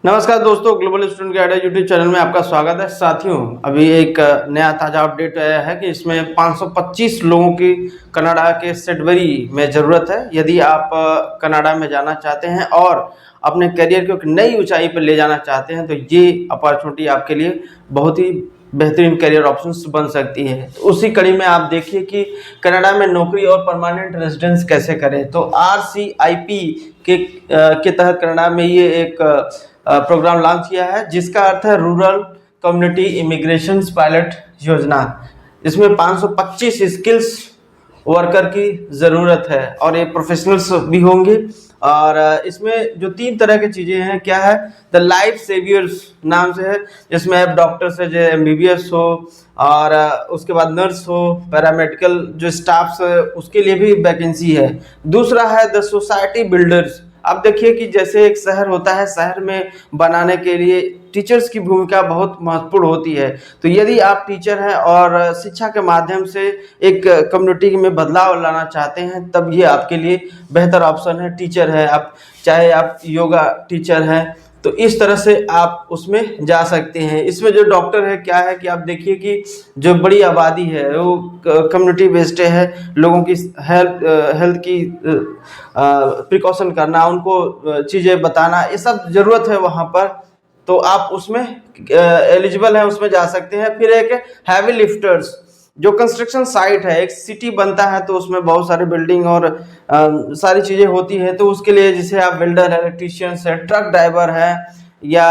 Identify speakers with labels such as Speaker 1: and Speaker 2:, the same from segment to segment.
Speaker 1: नमस्कार दोस्तों, global student guide YouTube channel में आपका स्वागत है। साथियों, अभी एक नया ताज़ा अपडेट आया है कि इसमें 525 लोगों की कनाडा के सेडबरी में ज़रूरत है। यदि आप कनाडा में जाना चाहते हैं और अपने करियर को एक नई ऊंचाई पर ले जाना चाहते हैं तो ये अपॉर्चुनिटी आपके लिए बहुत ही बेहतरीन करियर ऑप्शंस बन सकती है। तो उसी कड़ी में आप देखिए कि कनाडा में नौकरी और परमानेंट रेजिडेंस कैसे करें। तो RCIP के तहत कनाडा में ये एक प्रोग्राम लॉन्च किया है जिसका अर्थ है रूरल कम्युनिटी इमिग्रेशन पायलट योजना। इसमें 525 स्किल्स वर्कर की ज़रूरत है और ये प्रोफेशनल्स भी होंगे। और इसमें जो 3 तरह की चीज़ें हैं, क्या है, द लाइफ सेवियर्स नाम से है, जिसमें अब डॉक्टर्स है जो MBBS हो और उसके बाद नर्स हो, पैरामेडिकल जो स्टाफ्स है उसके लिए भी वैकेंसी है। दूसरा है द सोसाइटी बिल्डर्स। आप देखिए कि जैसे एक शहर होता है, शहर में बनाने के लिए टीचर्स की भूमिका बहुत महत्वपूर्ण होती है। तो यदि आप टीचर हैं और शिक्षा के माध्यम से एक कम्युनिटी में बदलाव लाना चाहते हैं तब ये आपके लिए बेहतर ऑप्शन है। टीचर है आप, चाहे आप योगा टीचर हैं, तो इस तरह से आप उसमें जा सकते हैं। इसमें जो डॉक्टर है, क्या है कि आप देखिए कि जो बड़ी आबादी है वो कम्युनिटी बेस्ड है, लोगों की हेल्थ की प्रिकॉशन करना, उनको चीज़ें बताना, ये सब ज़रूरत है वहाँ पर। तो आप उसमें एलिजिबल हैं, उसमें जा सकते हैं। फिर एक हैवी लिफ्टर्स, जो कंस्ट्रक्शन साइट है, एक सिटी बनता है तो उसमें बहुत सारे बिल्डिंग और सारी चीज़ें होती हैं, तो उसके लिए जैसे आप वेल्डर है, इलेक्ट्रीशियंस है, ट्रक ड्राइवर है, या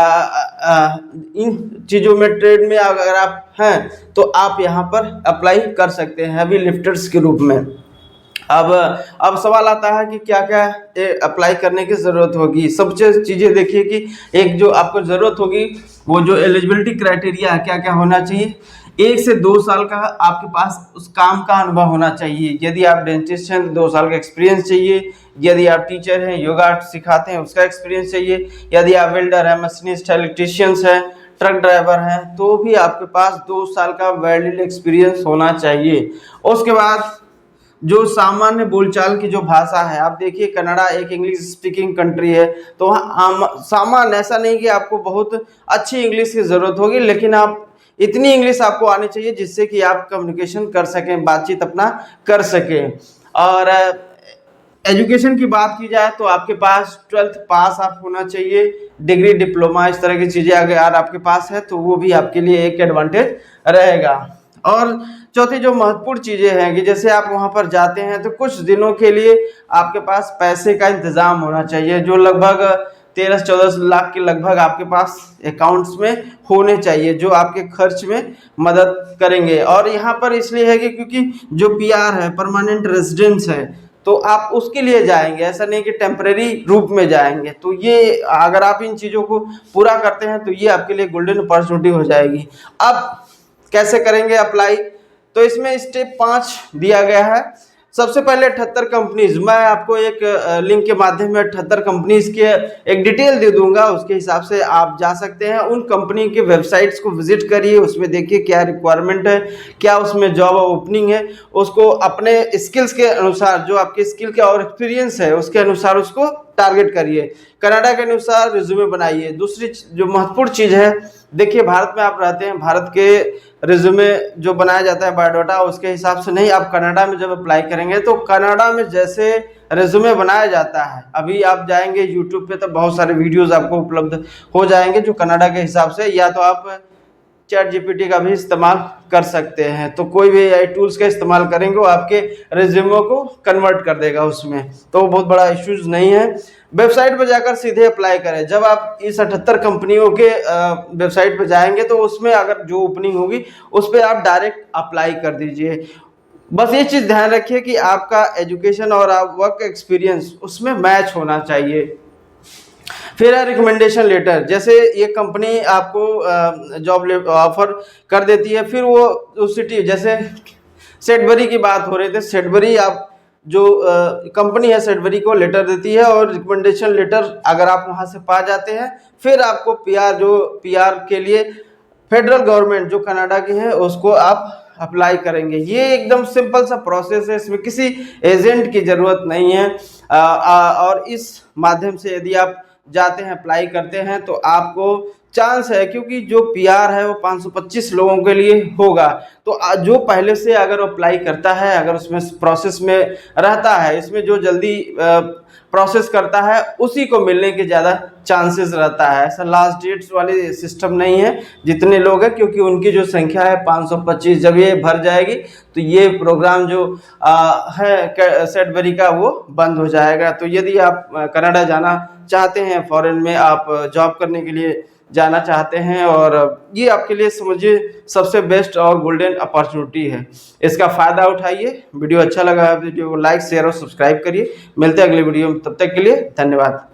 Speaker 1: इन चीज़ों में ट्रेड में अगर आप हैं तो आप यहाँ पर अप्लाई कर सकते हैं हैवी लिफ्टर्स के रूप में। अब सवाल आता है कि क्या क्या अप्लाई करने की ज़रूरत होगी। सबसे चीज़ें देखिए कि एक जो आपको ज़रूरत होगी वो जो एलिजिबिलिटी क्राइटेरिया क्या क्या होना चाहिए। 1 से 2 साल का आपके पास उस काम का अनुभव होना चाहिए। यदि आप डेंटिस्ट हैं तो 2 साल का एक्सपीरियंस चाहिए। यदि आप टीचर हैं, योगा सिखाते हैं, उसका एक्सपीरियंस चाहिए। यदि आप वेल्डर हैं, मशीनिस्ट है, इलेक्ट्रीशियंस हैं, ट्रक ड्राइवर हैं, तो भी आपके पास 2 साल का वैलिड एक्सपीरियंस होना चाहिए। उसके बाद जो सामान्य बोलचाल की जो भाषा है, आप देखिए कनाडा एक इंग्लिश स्पीकिंग कंट्री है, तो सामान्य ऐसा नहीं कि आपको बहुत अच्छी इंग्लिश की ज़रूरत होगी, लेकिन आप इतनी इंग्लिश आपको आनी चाहिए जिससे कि आप कम्युनिकेशन कर सकें, बातचीत अपना कर सकें। और एजुकेशन की बात की जाए तो आपके पास 12th पास आप होना चाहिए, डिग्री डिप्लोमा इस तरह की चीज़ें अगर आपके पास है तो वो भी आपके लिए एक एडवांटेज रहेगा। और चौथी जो महत्वपूर्ण चीज़ें हैं कि जैसे आप वहाँ पर जाते हैं तो कुछ दिनों के लिए आपके पास पैसे का इंतज़ाम होना चाहिए, जो लगभग 13 से 14 लाख के लगभग आपके पास अकाउंट्स में होने चाहिए, जो आपके खर्च में मदद करेंगे। और यहाँ पर इसलिए है कि क्योंकि जो PR है, परमानेंट रेजिडेंस है, तो आप उसके लिए जाएंगे, ऐसा नहीं कि टेम्परेरी रूप में जाएंगे। तो ये अगर आप इन चीज़ों को पूरा करते हैं तो ये आपके लिए गोल्डन अपॉर्चुनिटी हो जाएगी। अब कैसे करेंगे अप्लाई, तो इसमें स्टेप 5 दिया गया है। सबसे पहले 78 कंपनीज, मैं आपको एक लिंक के माध्यम में 78 कंपनीज के एक डिटेल दे दूंगा, उसके हिसाब से आप जा सकते हैं। उन कंपनी के वेबसाइट्स को विजिट करिए, उसमें देखिए क्या रिक्वायरमेंट है, क्या उसमें जॉब ओपनिंग है, उसको अपने स्किल्स के अनुसार, जो आपके स्किल के और एक्सपीरियंस है उसके अनुसार उसको टारगेट करिए। कनाडा के अनुसार रिज्यूमे बनाइए। दूसरी जो महत्वपूर्ण चीज़ है, देखिए भारत में आप रहते हैं, भारत के रिज्यूमे जो बनाया जाता है बायोडाटा, उसके हिसाब से नहीं। आप कनाडा में जब अप्लाई करेंगे तो कनाडा में जैसे रिज्यूमे बनाया जाता है, अभी आप जाएंगे यूट्यूब पे तो बहुत सारे वीडियोस आपको उपलब्ध हो जाएंगे जो कनाडा के हिसाब से, या तो आप ChatGPT का भी इस्तेमाल कर सकते हैं। तो कोई भी AI टूल्स का इस्तेमाल करेंगे वो आपके रिज्यूमे को कन्वर्ट कर देगा उसमें, तो बहुत बड़ा इश्यूज नहीं है। वेबसाइट पर जाकर सीधे अप्लाई करें। जब आप इस 78 कंपनियों के वेबसाइट पर जाएंगे तो उसमें अगर जो ओपनिंग होगी उस पर आप डायरेक्ट अप्लाई कर दीजिए। बस ये चीज़ ध्यान रखिए कि आपका एजुकेशन और आप वर्क एक्सपीरियंस उसमें मैच होना चाहिए। फिर है रिकमेंडेशन लेटर, जैसे ये कंपनी आपको जॉब ऑफर कर देती है, फिर वो उस सिटी, जैसे सेडबरी की बात हो रही थी, सेडबरी आप जो कंपनी है सेडबरी को लेटर देती है, और रिकमेंडेशन लेटर अगर आप वहाँ से पा जाते हैं फिर आपको PR के लिए फेडरल गवर्नमेंट जो कनाडा की है उसको आप अप्लाई करेंगे। ये एकदम सिंपल सा प्रोसेस है, इसमें किसी एजेंट की ज़रूरत नहीं है। और इस माध्यम से यदि आप जाते हैं, अप्लाई करते हैं, तो आपको चांस है, क्योंकि जो पीआर है वो 525 लोगों के लिए होगा। तो जो पहले से अगर अप्लाई करता है, अगर उसमें प्रोसेस में रहता है, इसमें जो जल्दी प्रोसेस करता है उसी को मिलने के ज़्यादा चांसेस रहता है। ऐसा लास्ट डेट्स वाले सिस्टम नहीं है जितने लोग हैं, क्योंकि उनकी जो संख्या है 525, जब ये भर जाएगी तो ये प्रोग्राम जो है सेडबरी का वो बंद हो जाएगा। तो यदि आप कनाडा जाना चाहते हैं, फॉरेन में आप जॉब करने के लिए जाना चाहते हैं, और ये आपके लिए समझिए सबसे बेस्ट और गोल्डन अपॉर्चुनिटी है। इसका फ़ायदा उठाइए। वीडियो अच्छा लगा है, वीडियो को लाइक, शेयर और सब्सक्राइब करिए। मिलते हैं अगले वीडियो में, तब तक के लिए धन्यवाद।